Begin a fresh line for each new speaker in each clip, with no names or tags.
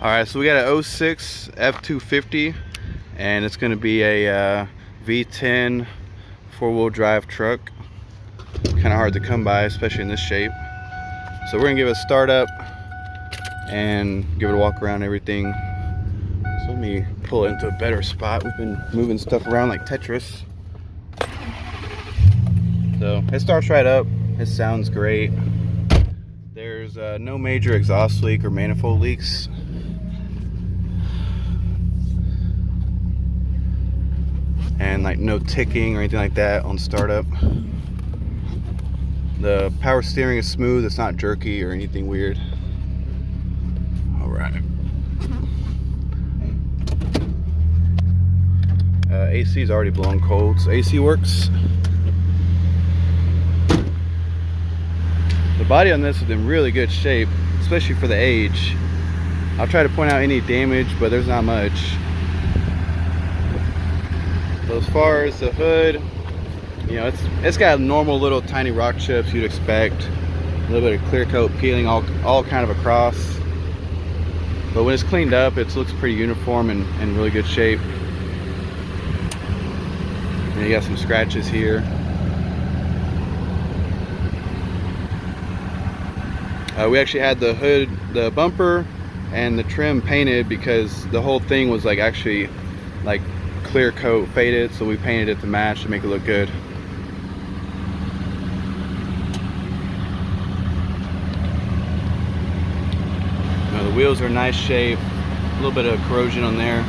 All right, so we got an 06 F250, and it's going to be a V10 four-wheel drive truck. Kind of hard to come by, especially in this shape. So we're going to give it a start up and give it a walk around and everything. So let me pull it into a better spot. We've been moving stuff around like Tetris. So it starts right up. It sounds great. There's no major exhaust leak or manifold leaks. And like no ticking or anything like that on startup. The power steering is smooth, it's not jerky or anything weird. Alright. AC is already blown cold, so AC works. The body on this is in really good shape, especially for the age. I'll try to point out any damage, but there's not much. So as far as the hood, you know, it's got normal little tiny rock chips you'd expect. A little bit of clear coat peeling all kind of across. But when it's cleaned up, it looks pretty uniform and in really good shape. And you got some scratches here. We actually had the hood, the bumper, and the trim painted because the whole thing was like actually like clear coat faded, so we painted it to match to make it look good. Now the wheels are in nice shape, a little bit of corrosion on there.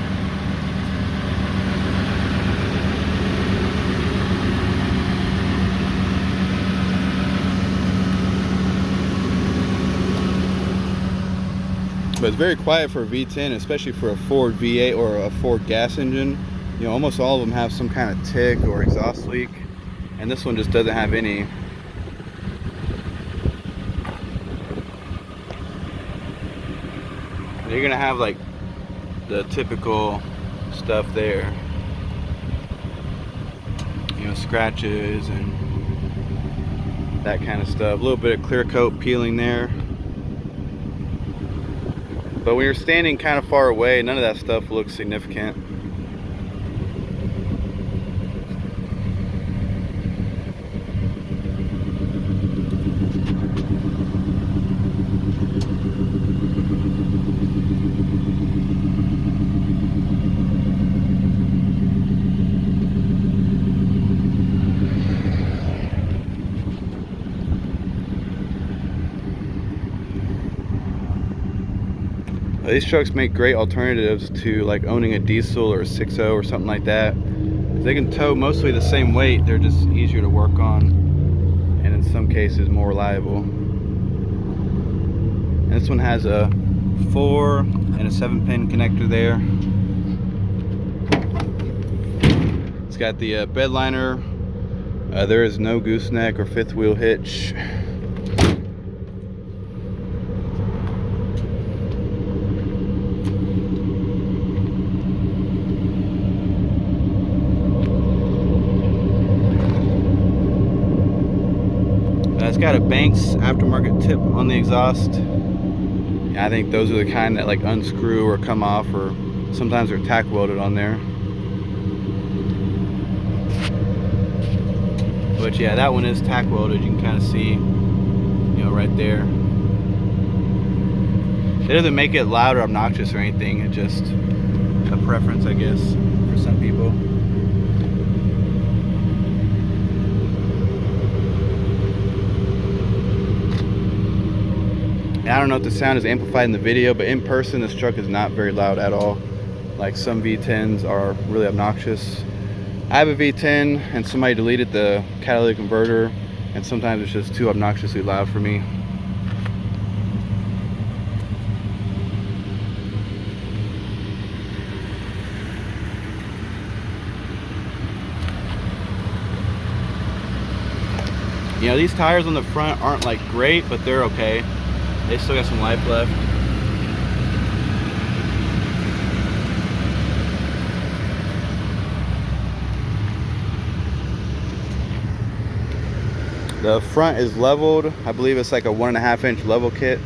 But it's very quiet for a V10, especially for a Ford V8 or a Ford gas engine. You know, almost all of them have some kind of tick or exhaust leak, and this one just doesn't have any. You're gonna have like the typical stuff there, you know, scratches and that kind of stuff. A little bit of clear coat peeling there. But when you're standing kind of far away, none of that stuff looks significant. These trucks make great alternatives to like owning a diesel or a 6.0 or something like that. They can tow mostly the same weight, they're just easier to work on, and in some cases more reliable. And this one has a 4 and a 7-pin connector there. It's got the bed liner. There is no gooseneck or fifth wheel hitch. It's got a Banks aftermarket tip on the exhaust. I think those are the kind that like unscrew or come off, or sometimes they're tack welded on there. But yeah, that one is tack welded. You can kind of see, you know, right there. It doesn't make it loud or obnoxious or anything. It's just a preference, I guess, for some people. I don't know if the sound is amplified in the video, but in person this truck is not very loud at all. Like some V10s are really obnoxious. I have a V10 and somebody deleted the catalytic converter, and sometimes it's just too obnoxiously loud for me. You know, these tires on the front aren't like great, but they're okay. They still got some life left. The front is leveled. I believe it's like a 1.5 inch level kit.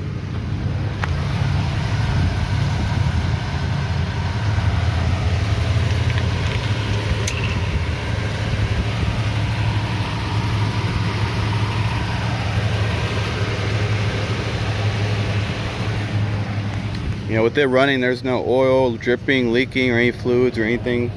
You know, with it running, there's no oil dripping, leaking, or any fluids or anything.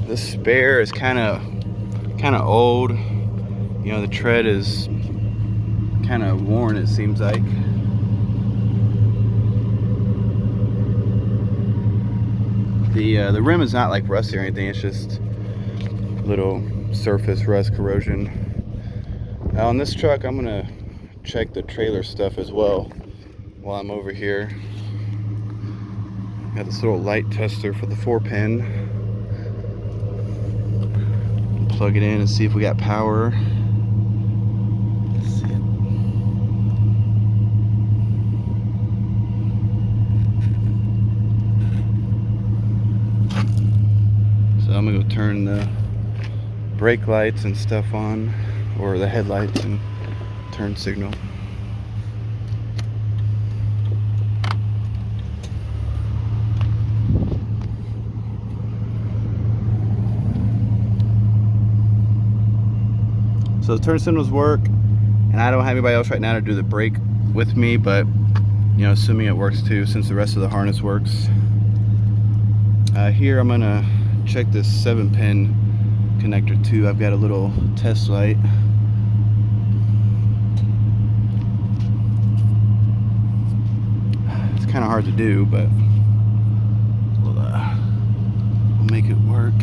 This spare is kind of old. You know, the tread is kind of worn, it seems like. The rim is not like rusty or anything. It's just little surface rust corrosion. On this truck, I'm gonna check the trailer stuff as well while I'm over here. Got this little light tester for the 4-pin. Plug it in and see if we got power. Let's see it. So I'm gonna go turn the brake lights and stuff on, or the headlights and turn signal. So the turn signals work, and I don't have anybody else right now to do the brake with me, but you know, assuming it works too, since the rest of the harness works. Here I'm gonna check this 7-pin connector too. I've got a little test light. It's kind of hard to do, but we'll make it work.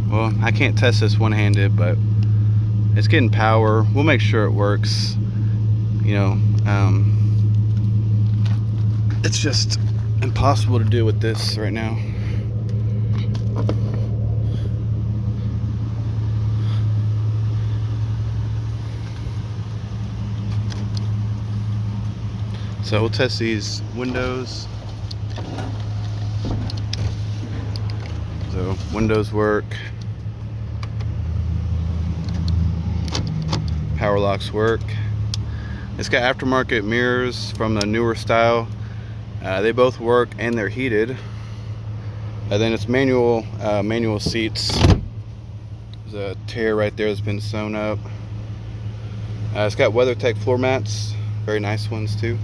Well, I can't test this one-handed, but it's getting power. We'll make sure it works. You know, it's just impossible to do with this right now. So we'll test these windows. So windows work. Power locks work. It's got aftermarket mirrors from the newer style. They both work and they're heated. And then it's manual seats. There's a tear right there that's been sewn up. It's got WeatherTech floor mats, very nice ones too.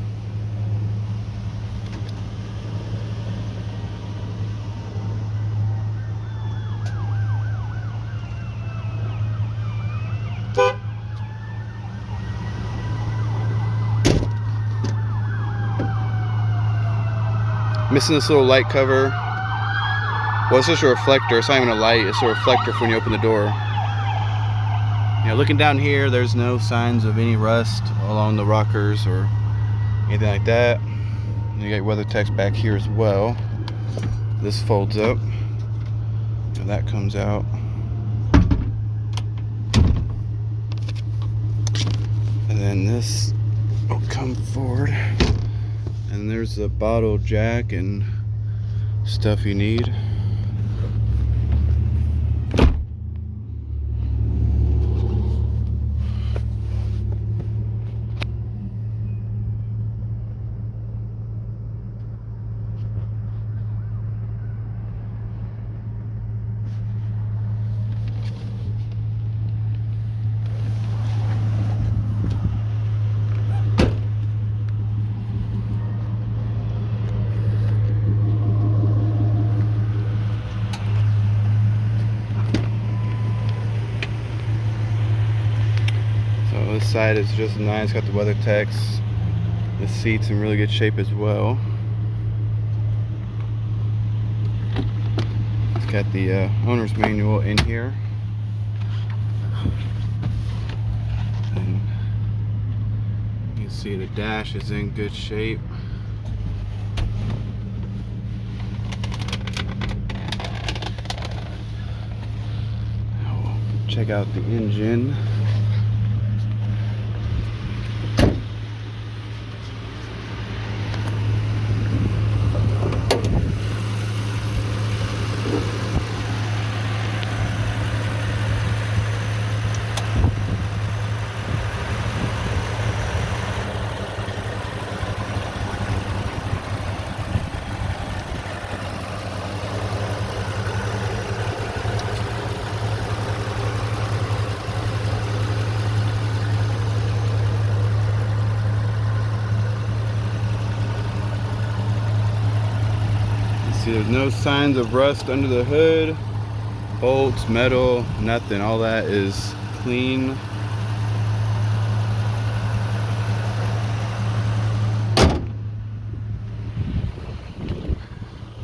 Missing this little light cover. Well, it's just a reflector. It's not even a light. It's a reflector for when you open the door. You know, looking down here, there's no signs of any rust along the rockers or anything like that. You got WeatherTech back here as well. This folds up. And that comes out. And then this will come forward. And there's the bottle jack and stuff you need. inside is just nice. Got the weather techs. The seat's in really good shape as well. It's got the owner's manual in here. And you can see the dash is in good shape. Check out the engine. See, there's no signs of rust under the hood, bolts, metal, nothing. All that is clean.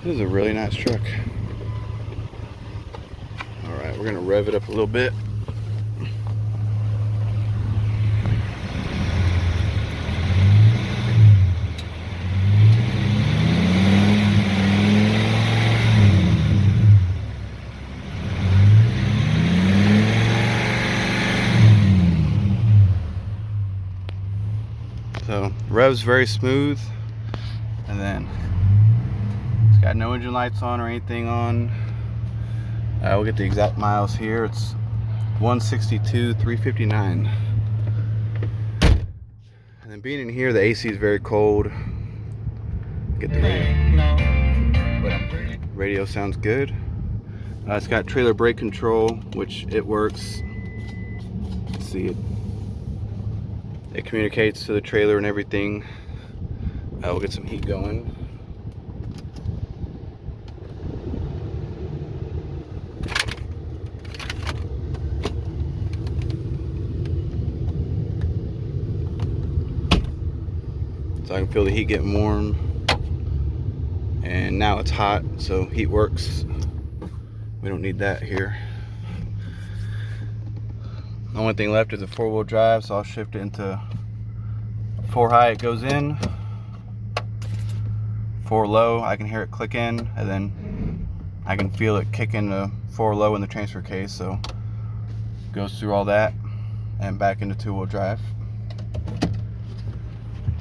This is a really nice truck. All right, we're gonna rev it up a little bit. So revs very smooth, and then it's got no engine lights on or anything on. We'll get the exact miles here. It's 162,359. And then being in here, the AC is very cold. Get the radio sounds good. It's got trailer brake control, which it works. See it. It communicates to the trailer and everything. We'll get some heat going. So I can feel the heat getting warm. And now it's hot, so heat works. We don't need that here. The only thing left is a 4-wheel drive, so I'll shift it into 4 high. It goes in, 4 low. I can hear it click in, and then I can feel it kick into 4 low in the transfer case. So it goes through all that and back into 2-wheel drive.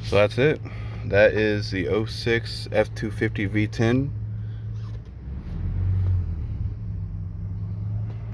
So that's it. That is the 06 F250 V10.